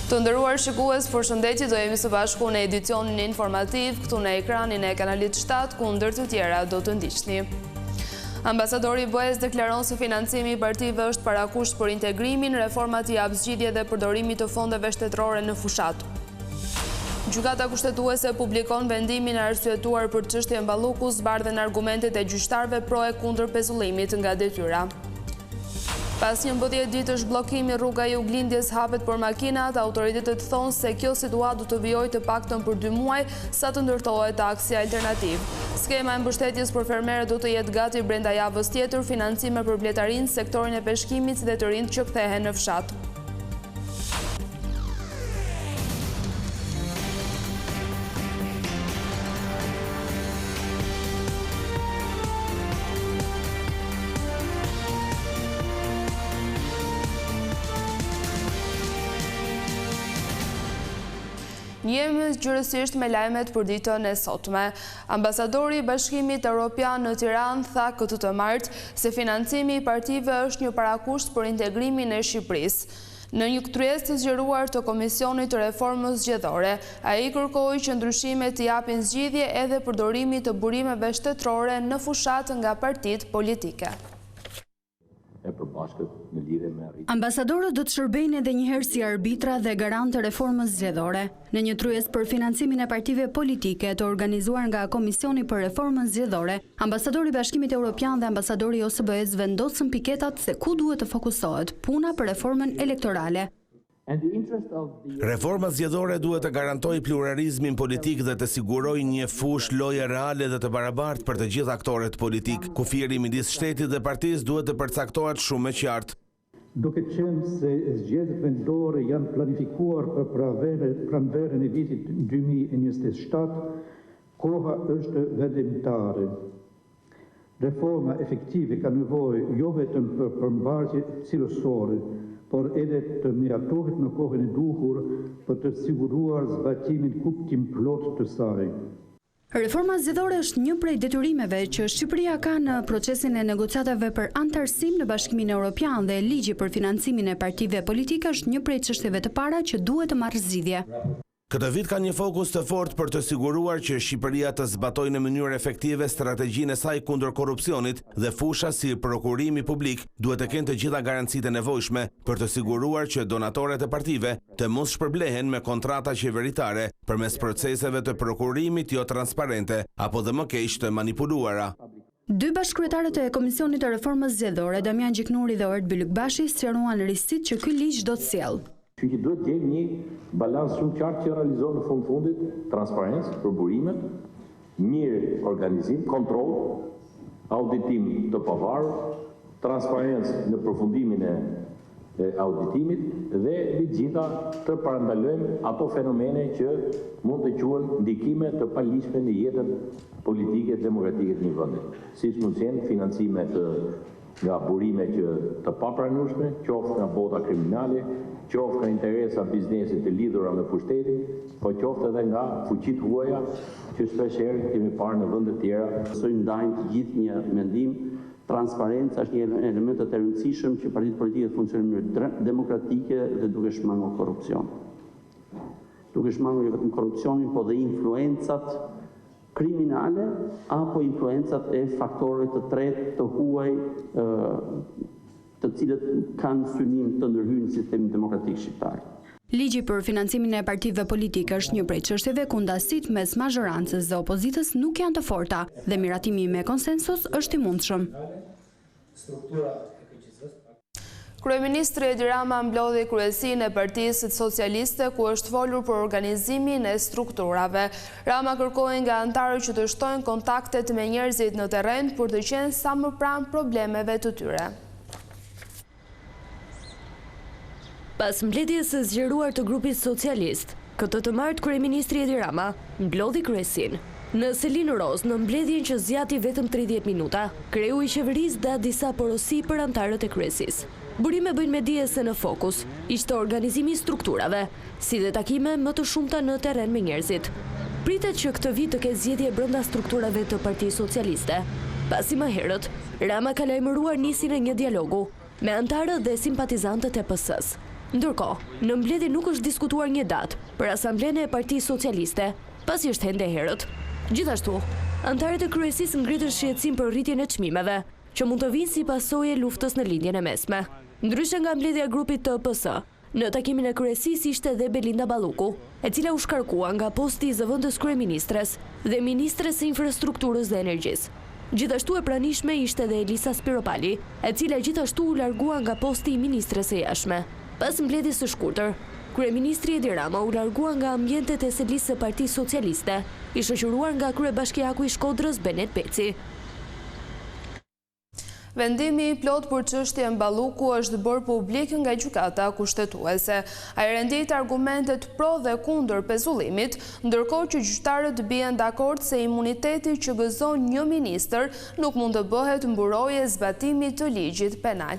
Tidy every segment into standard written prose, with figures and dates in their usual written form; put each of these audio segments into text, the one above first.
Të nderuar shikues, përshëndetje, do jemi së bashku në edicionin informativ këtu në ekranin e kanalit 7, ku ndër të tjera do të ndiqni. Ambasadori i BE-s deklaron se financimi i partive është parakusht për integrimin, reformat i jap zgjidhje dhe përdorimit të fondeve shtetërore në fushat. Gjykata kushtetuese publikon vendimin e arsyetuar për çështjen Balluku, zbardhen argumentet e gjyqtarëve pro e kundër pezullimit nga detyra. Pas 11 ditësh bllokimi, rruga e Juglindjes hapet për makinat, autoritetet thonë se kjo situatë do të vijojë të paktën për 2 muaj sa të ndërtohet taksi alternativ. Skema e mbështetjes për fermerët do të jetë gati brenda javës tjetër, financime për bletarin, sektorin e peshkimit dhe të rinjt që kthehen në fshat. Jemi gjërësisht me lajmet për ditën e sotme. Ambasadori i Bashkimit Evropian në Tiranë tha këtë të martë se financimi i partive është një parakusht për integrimin e Shqipërisë. Në një kryes të zgjeruar të Komisionit të Reformës Zgjedhore, ai kërkoi që ndryshimet të japin zgjidhje edhe përdorimit të burimeve shtetërore në fushat nga partitë politike. Ambasadorët do të shërbejnë edhe njëherë si arbitra dhe garant të reformës zgjedhore. Në një tryez për financimin e partive politike të organizuar nga Komisioni për Reformën Zgjedhore, ambasadori i Bashkimit Evropian dhe ambasadori i OSBE-s vendosën piketat se ku duhet të fokusohet puna për reformën elektorale. Reforma zgjedhore duhet të garantojë pluralizmin politik dhe të sigurojë një fushë loje reale dhe të barabartë për të gjithë aktorët politik. Kufiri midis shtetit dhe partisë duhet të përcaktohet shumë më qartë. Duke qenë se zgjedhjet vendore janë planifikuar për pranverën e vitit 2027, koha është vendimtare. Reforma efektive ka nevojë jo vetëm për përmbajtje cilësore, por edhe të miratohet në kohën e duhur për të siguruar zbatimin kuptim plot të saj. Reforma zgjedhore është një prej detyrimeve që Shqipëria ka në procesin e negociatave për antarësim në Bashkimin Evropian dhe ligji për financimin e partive politike është një prej çështjeve të para që duhet të marrë zgjidhje. Këtë vit ka një fokus të fortë për të siguruar që Shqipëria të zbatojë në mënyrë efektive strategjinë e saj kundër korrupsionit dhe fusha si prokurimi publik duhet të kenë të gjitha garancitë e nevojshme për të siguruar që donatorët e partive të mos shpërblehen me kontrata qeveritare përmes proceseve të prokurimit jo transparente apo dhe më keq të manipuluara. 2 bashkëkryetarët e Komisionit të Reformës Zgjedhore, Damian Gjiknuri dhe Ort Bylykbashi, sqaruan risitë që ky ligj do të sjellë. Që duhet të jemi një balans shumë qartë që realizohet në fundit, transparencë për burimet, mirë organizim, kontroll, auditim të pavarur, transparencë në përfundimin e auditimit dhe mbi të gjitha të parandalojmë ato fenomene që mund të quhen ndikime të paligjshme në jetën politike dhe demokratike të një vendi. Siç mund të jenë financime nga burime që të papranueshme, qoftë nga bota kriminale, qoftë nga interesa biznesit të lidhura me pushtetin, po qoftë edhe nga fuqitë huaja që shpeshherë kemi parë në vende të tjera. Soi ndajmë të gjithë një mendim, transparenca është një element të rëndësishëm që partitë politike të funksionojnë në mënyrë demokratike dhe duke shmangur korrupsion. Duke shmangur jo vetëm korrupsionin, po dhe influencat kriminale apo influencat e faktorëve të tretë të huaj të cilët kanë synim të ndërhyjnë në sistemin demokratik shqiptar. Ligji për financimin e partive politike është një prej çështjeve ku ndasitë mes mazhorancës dhe opozitës nuk janë të forta dhe miratimi me konsensus është i mundshëm. Kryeministri Edi Rama mblodhi kryesinë e Partisë Socialiste ku është folur për organizimin e strukturave. Rama kërkoi nga anëtarët që të shtojnë kontaktet me njerëzit në terren për të qenë sa më pranë problemeve të tyre. Pas mbledhjes së zgjeruar të grupit socialist, këtë të martë kryeministri Edi Rama mblodhi kryesinë. Në Selin Roz, në mbledhjen që zgjati vetëm 30 minuta, kreu i qeverisë dha disa porosi për anëtarët e kryesisë. Burime bëjnë me dije se në fokus ishte organizimi i strukturave, si dhe takime më të shumta në terren me njerëzit. Pritet që këtë vit të ketë zgjedhje brenda strukturave të Partisë Socialiste. Pasi më herët, Rama ka lajmëruar nisjen e një dialogu me anëtarët dhe simpatizantët e PS-s. Ndërkohë, në mbledhje nuk është diskutuar një datë për asamblenë e Partisë Socialiste, pasi është hende herët. Gjithashtu, anëtarët e kryesisë ngritën shqetësim për rritjen e çmimeve, që mund të vinë si pasojë e luftës në lindjen e mesme. Ndryshe nga mbledhja e grupit të PS, në takimin e kryesisë ishte dhe Belinda Balluku, e cila u shkarkua nga posti i zëvendës kryeministres dhe ministres së infrastrukturës dhe energjisë. Gjithashtu e pranishme ishte dhe Elisa Spiropali, e cila gjithashtu u largua nga posti i ministres së jashtme. Pas mbledhjes së shkurtër, kryeministri Edi Rama u largua nga ambientet e selisë së Partisë Socialiste, i shoqëruar nga kryebashkiaku i Shkodrës Benet Peci. Vendimi i plot për çështjen Balluku është bërë publik nga gjykata kushtetuese. Ai rendit argumentet pro dhe kundër pezullimit, ndërkohë që gjyqtarët bien dakord se imuniteti që gëzon një ministër nuk mund të bëhet mburoje zbatimit të ligjit penal.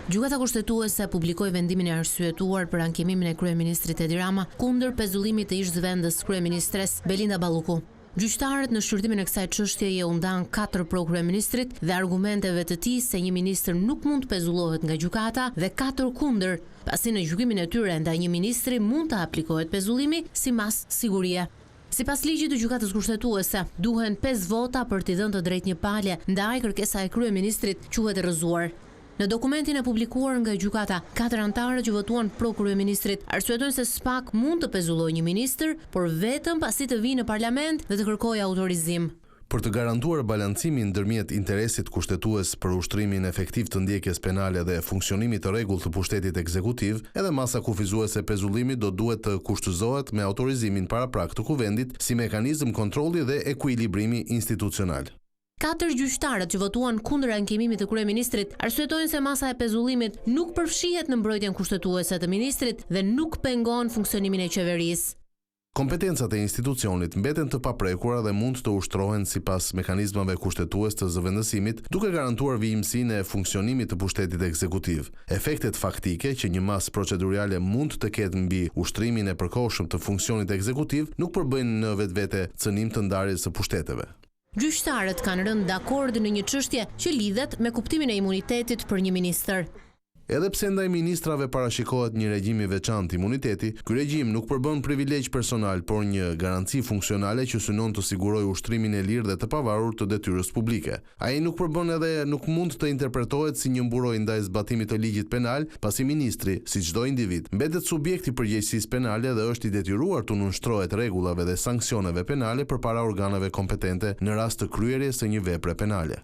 Gjykata kushtetuese publikoi vendimin e arsyetuar për ankimimin e kryeministrit Edi Rama kundër pezullimit të ish-zëvendës kryeministres Belinda Balluku. Gjyqtarët në shqyrtimin e kësaj çështjeje u ndan 4 pro kryeministrit dhe argumenteve të tij se një ministër nuk mund të pezullohet nga gjykata dhe 4 kundër, pasi në gjykimin e tyre ndaj një ministri mund të aplikohet pezullimi si mas sigurie. Sipas ligjit të gjykatës kushtetuese, duhen 5 vota për t'i dhënë të drejtë një palje ndaj kërkesa e kryeministrit quhet rrëzuar. Në dokumentin e publikuar nga gjykata, 4 anëtarë që votuan pro kryeministrit arsyetojnë se SPAK mund të pezullojë një ministër, por vetëm pasi të vijë në parlament dhe të kërkojë autorizim. Për të garantuar balancimin ndërmjet interesit kushtetues për ushtrimin efektiv të ndjekjes penale dhe funksionimit të rregullt të pushtetit ekzekutiv, edhe masa kufizuese e pezullimit do duhet të kushtëzohet me autorizimin paraprak të kuvendit si mekanizëm kontrolli dhe ekuilibrimi institucional. 4 gjyqtarët që votuan kundër ankimimit të kryeministrit arsyetojnë se masa e pezullimit nuk përfshihet në mbrojtjen kushtetuese të ministrit dhe nuk pengon funksionimin e qeverisë. Kompetencat e institucionit mbeten të paprekura dhe mund të ushtrohen sipas mekanizmave kushtetues të zëvendësimit, duke garantuar vijimsinë e funksionimit të pushtetit ekzekutiv. Efektet faktike që një masë procedurale mund të ketë mbi ushtrimin e përkohshëm të funksionit ekzekutiv nuk përbëjnë në vetvete cënim të ndarjes së pushteteve. Gjyqtarët kanë rënë dakord në një çështje që lidhet me kuptimin e imunitetit për një ministër. Edhe pse ndaj ministrave parashikohet një regjim i veçantë imuniteti, ky regjim nuk përbën privilegj personal, por një garanci funksionale që synon të sigurojë ushtrimin e lirë dhe të pavarur të detyrës publike. Ai nuk përbën edhe nuk mund të interpretohet si një mburojë ndaj zbatimit të ligjit penal, pasi ministri, si çdo individ, mbetet subjekt i përgjegjësisë penale dhe është i detyruar të nënshtrohet rregullave dhe sanksioneve penale përpara organeve kompetente në rast të kryerjes së një vepre penale.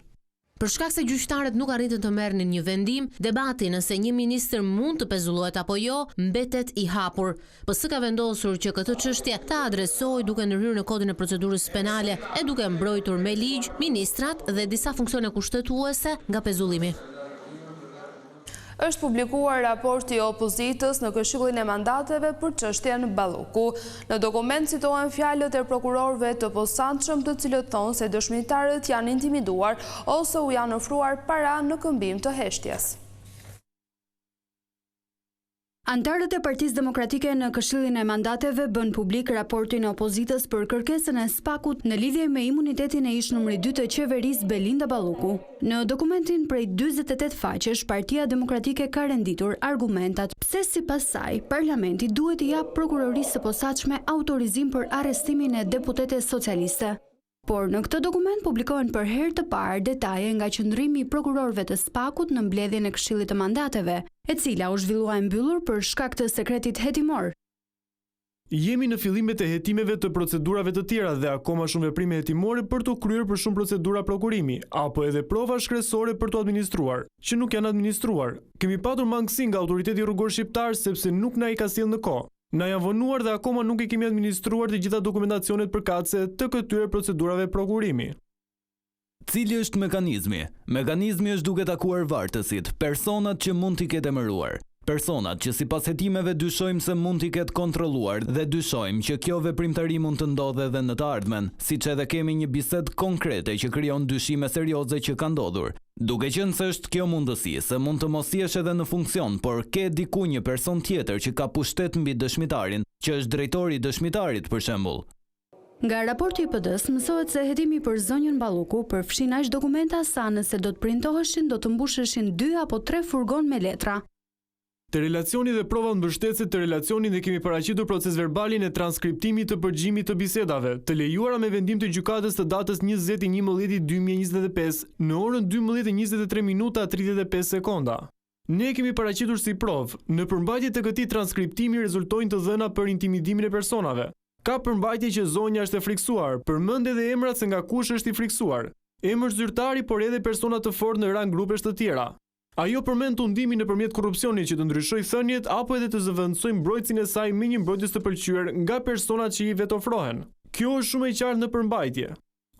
Për shkak se gjyqtarët nuk arritën të merrnin një vendim, debati nëse një ministër mund të pezullohet apo jo mbetet i hapur. PS ka vendosur që këtë çështje ta adresojë duke ndërhyrë në kodin e procedurës penale e duke mbrojtur me ligj ministrat dhe disa funksione kushtetuese nga pezullimi. Është publikuar raporti i opozitës në Këshillin e Mandateve për çështjen Balluku. Në dokument citohen fjalët e prokurorëve të posaçëm, të cilët thonë se dëshmitarët janë intimiduar ose u janë ofruar para në këmbim të heshtjes. Antarët e Partisë Demokratike në Këshillin e Mandateve bën publik raportin e opozitës për kërkesën e SPAK-ut në lidhje me imunitetin e ish numri 2 të qeverisë Belinda Balluku. Në dokumentin prej 48 faqesh, Partia Demokratike ka renditur argumentat pse sipas saj parlamenti duhet i jap prokurorisë së posaçme autorizim për arrestimin e deputetes socialiste. Por në këtë dokument publikohen për herë të parë detaje nga qëndrimi i prokurorëve të SPAK-ut në mbledhjen e Këshillit të Mandateve, e cila u zhvillua e mbyllur për shkak të sekretit hetimor. Jemi në fillimet e hetimeve të procedurave të tjera dhe akoma shumë veprime hetimore për të kryer për shumë procedura prokurimi, apo edhe prova shkresore për të administruar, që nuk janë administruar. Kemi patur mangësi nga autoriteti rrugor shqiptar sepse nuk na i ka sjellë në kohë. Na janë vonuar dhe akoma nuk i kemi administruar të gjitha dokumentacionet përkatëse të këtyre procedurave prokurimi. Cili është mekanizmi? Mekanizmi është duke takuar vartësit, personat që mund t'i ketë emëruar. Personat që sipas hetimeve dyshojmë se mund t'i ketë kontrolluar dhe dyshojmë që kjo veprimtari mund të ndodhe edhe në të ardhmen, siç edhe kemi një bisedë konkrete që krijon dyshime serioze që ka ndodhur. Duke qenë se është kjo mundësi, se mund të mos jesh edhe në funksion, por ke diku një person tjetër që ka pushtet mbi dëshmitarin, që është drejtori i dëshmitarit për shembull. Nga raporti i PD-s mësohet se hetimi për zonjën Balluku përfshin aq dokumenta sa nëse do të printoheshin do të mbusheshin 2 apo 3 furgon me letra. Të relacioni dhe provat mbështetëse të relacionin dhe kemi paraqitur proces verbalin e transkriptimit të përgjimit të bisedave, të lejuara me vendim të gjykatës të datës 20/11/2025 në orën 12:23:35 sekonda. Ne kemi paraqitur si provë, në përmbajtje të këtij transkriptimi rezultojnë të dhëna për intimidimin e personave. Ka përmbajtje që zonja është e friksuar, përmend edhe emrat se nga kush është i friksuar. Emër zyrtari, por edhe persona të fortë në rang grupesh të tjera. Ajo përmend tundimin nëpërmjet korrupsionit që të ndryshoj thënjet apo edhe të zëvendësoj mbrojtësin e saj me një mbrojtës të pëlqyer nga personat që i vetë ofrohen. Kjo është shumë e qartë në përmbajtje.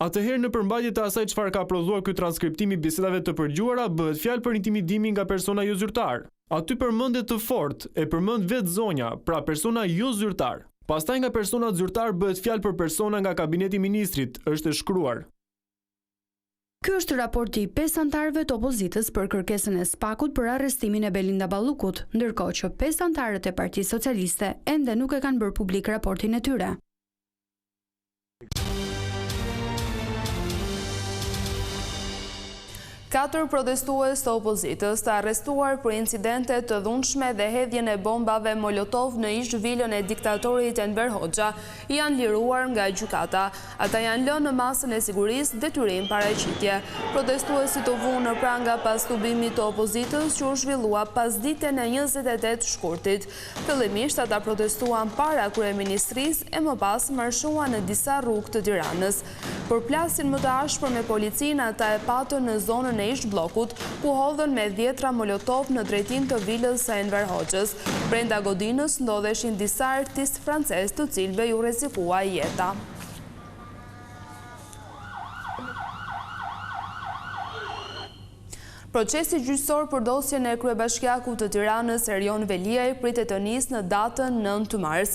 Atëherë në përmbajtje të asaj çfarë ka prodhuar ky transkriptim i bisedave të përgjuara bëhet fjalë për intimidimin nga persona jo zyrtar. Aty përmendet të fortë, e përmend vetë zonja, pra persona jo zyrtar. Pastaj nga personat zyrtar bëhet fjalë për persona nga kabineti i ministrit, është e shkruar. Ky është raporti i 5 antarëve të opozitës për kërkesën e SPAK-ut për arrestimin e Belinda Ballukut, ndërkohë që 5 antarët e Partisë Socialiste ende nuk e kanë bërë publik raportin e tyre. Katër protestues të opozitës të arrestuar për incidente të dhunshme dhe hedhjen e bombave Molotov në ish vilën e diktatorit Enver Hoxha janë liruar nga gjykata. Ata janë lënë në masën e sigurisë detyrim paraqitje. Protestuesit u vunë në pranga pas tubimit të opozitës që u zhvillua pas ditën e 28 shkurtit. Fillimisht ata protestuan para kryeministrisë e më pas marshuan në disa rrugë të Tiranës. Për plasin më të ashpër me policinë ata e patën në zonën e ish blokut, ku hodhën me 10 molotov në drejtim të vilës së Enver Hoxhës. Brenda godinës ndodheshin disa artistë francez të cilëve ju rrezikua jeta. Procesi gjyqësor për dosjen e kryebashkiakut të Tiranës Erion Veliaj pritet të nisë në datën 9 mars.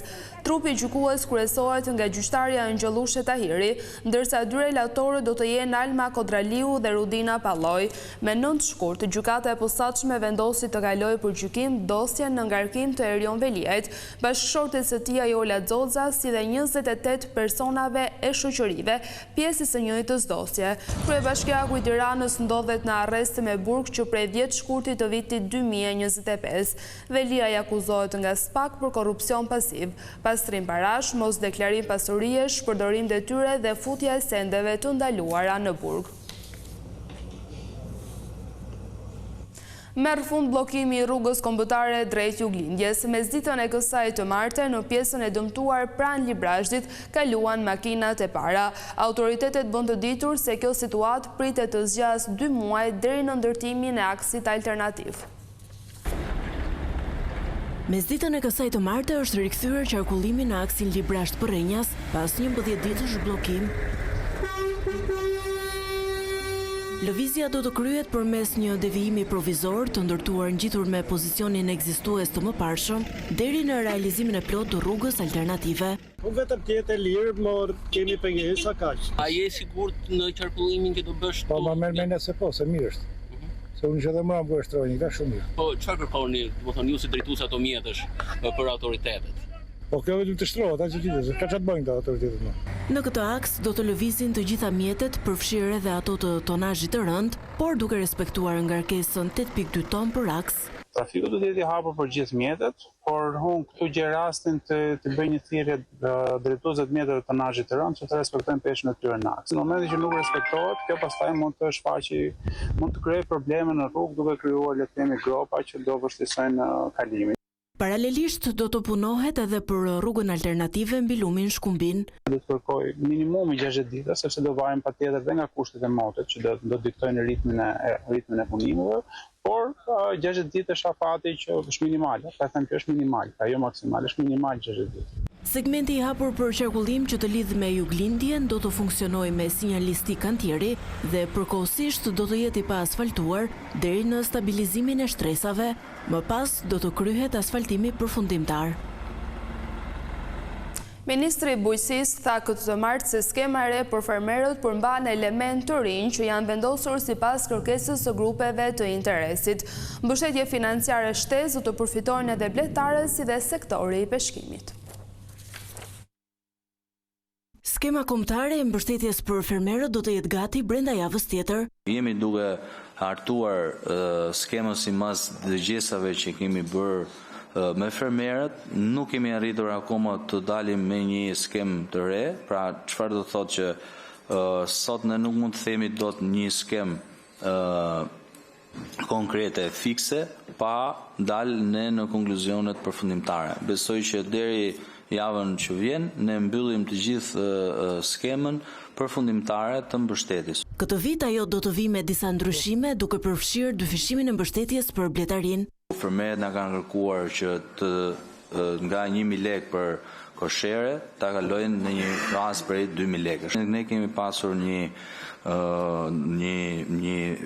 Trupi gjykues kryesohet nga gjyqtarja Angjelushe Tahiri, ndërsa dy relatorë do të jenë Alma Kodraliu dhe Rudina Palloj. Me 9 shkurt, gjykata e posaçme vendosi të kalojë për gjykim dosjen në ngarkim të Erion Veliajt, bashkëshortet së tij Ajola Xoxa, si dhe 28 personave e shoqërive, pjesë së njëjtës dosje. Kryebashkiaku i Tiranës ndodhet në arrest me burg që prej 10 shkurtit të vitit 2025. Veliaj akuzohet nga SPAK për korrupsion pasiv, pastrim parash, mos deklarim pasurie, shpërdorim detyre dhe futja e sendeve të ndaluara në burg. Merr fund bllokimi i rrugës kombëtare drejt Juglindjes. Mesditën e kësaj të martë, në pjesën e dëmtuar pranë Librazhdit, kaluan makinat e para. Autoritetet bën të ditur se kjo situatë pritet të zgjasë 2 muaj deri në ndërtimin e aksit alternativ. Mesditën e kësaj të martë është rikthyer qarkullimi në aksin Librazhd-Porrinjas pas 11 ditësh bllokim. Lëvizja do të kryhet përmes një devijimi provizor të ndërtuar ngjitur me pozicionin ekzistues të mëparshëm deri në realizimin e plotë të rrugës alternative. Vetëm të jetë e lirë, por kemi pengesa kaq. A je sigurt në qarkullimin që do bësh? Po, ma merr mendja se po, se mirë është. Se unë që dhe më bëjë shtrojnë, ka shumë mirë. Po, çfarë kërkoni, do të thonë ju si drejtues automjetësh për autoritetet? Po kjo vetëm të shtrohet, aq që ditë, ka çfarë bëjnë të autoritetet më. Në këtë aks do të lëvizin të gjitha mjetet, përfshirë edhe ato të tonazhit të rënd, por duke respektuar ngarkesën 8.2 ton për aks. Trafiku do të jetë i hapur për gjithë mjetet, por unë këtu gjej rastin të bëj një thirrje drejtuesve të mjeteve të tonazhit të rënd që të respektojnë peshën e tyre në aks. Në momentin që nuk respektohet, kjo pastaj mund të krijojë probleme në rrugë duke krijuar le të themi gropa që do vështirësojnë kalimin. Paralelisht do të punohet edhe për rrugën alternative mbi lumin Shkumbin. Do të kërkoj minimumi 60 ditë, sepse do vajen patjetër dhe nga kushtet e motit që do diktojnë ritmin e punimeve, por 60 ditë është afati që është minimale. Ta them që është minimal, jo maksimal, është minimal 60 ditë. Segmenti i hapur për qarkullim që të lidh me Juglindjen do të funksionojë me sinjalistik kantieri dhe përkohësisht do të jetë i pa asfaltuar deri në stabilizimin e shtresave. Më pas do të kryhet asfaltimi përfundimtar. Ministri i Bujqësisë tha këtë të martë se skema e re për fermerët përmban element të rinj që janë vendosur sipas kërkesës së grupeve të interesit. Mbështetje financiare shtesë do të përfitojnë edhe blegtarët si dhe sektori i peshkimit. Skema kombëtare e mbështetjes për fermerët do të jetë gati brenda javës tjetër. Jemi duke hartuar skemën sipas dëgjesave që kemi bërë me fermerët, nuk kemi arritur akoma të dalim me një skemë të re, pra çfarë do thotë që sot ne nuk mund të themi dot një skemë konkrete, fikse, pa dalë ne në konkluzionet përfundimtare. Besoj që deri javën që vjen, ne mbyllim të gjithë skemën përfundimtare të mbështetjes. Këtë vit ajo do të vi me disa ndryshime duke përfshirë dyfishimin e mbështetjes për bletarin. Fermerët na kanë kërkuar që nga 1.000 lekë për koshere ta kalojnë në një rast prej 2.000 lekësh. Ne kemi pasur një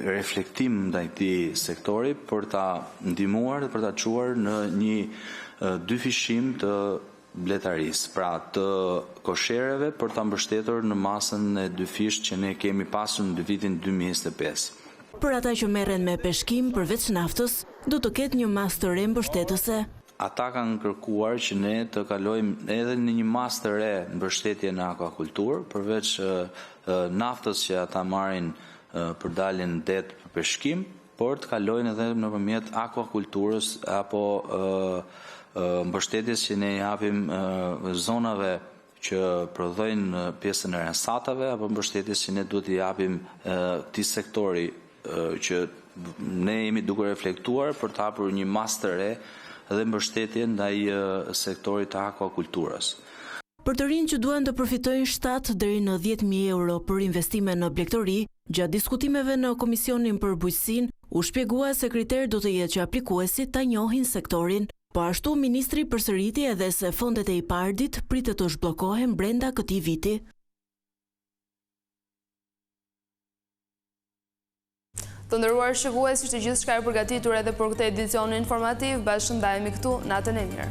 reflektim ndaj këtij sektori për ta ndihmuar dhe për ta çuar në një dyfishim të bletarisë, pra të koshereve për ta mbështetur në masën e dyfisht që ne kemi pasur në vitin 2025. Për ata që merren me peshkim përveç naftës, do të ketë një masë të re mbështetëse. Ata kanë kërkuar që ne të kalojmë edhe në një masë të re mbështetje në akvakulturë, përveç naftës që ata marrin për daljen det për peshkim, por të kalojnë edhe nëpërmjet akvakulturës apo mbështetjes që ne japim zonave që prodhojnë pjesën e rensatave, apo mbështetjes që ne duhet t'i japim këtij sektori që ne jemi duke reflektuar për të hapur një masë të re dhe mbështetje ndaj sektorit të akvakulturës. Për të rinj që duan të përfitojnë 7 deri në 10.000 euro për investime në blegtori, gjatë diskutimeve në Komisionin për Bujqësinë, u shpjegua se kriteri do të jetë që aplikuesit ta njohin sektorin. Po ashtu, ministri përsëriti edhe se fondet e IPARD-it pritet të zhbllokohen brenda këtij viti. Të nderuar shikues, ishte gjithçka e përgatitur edhe për këtë edicion informativ. Bashkë ndajemi këtu, natën e mirë.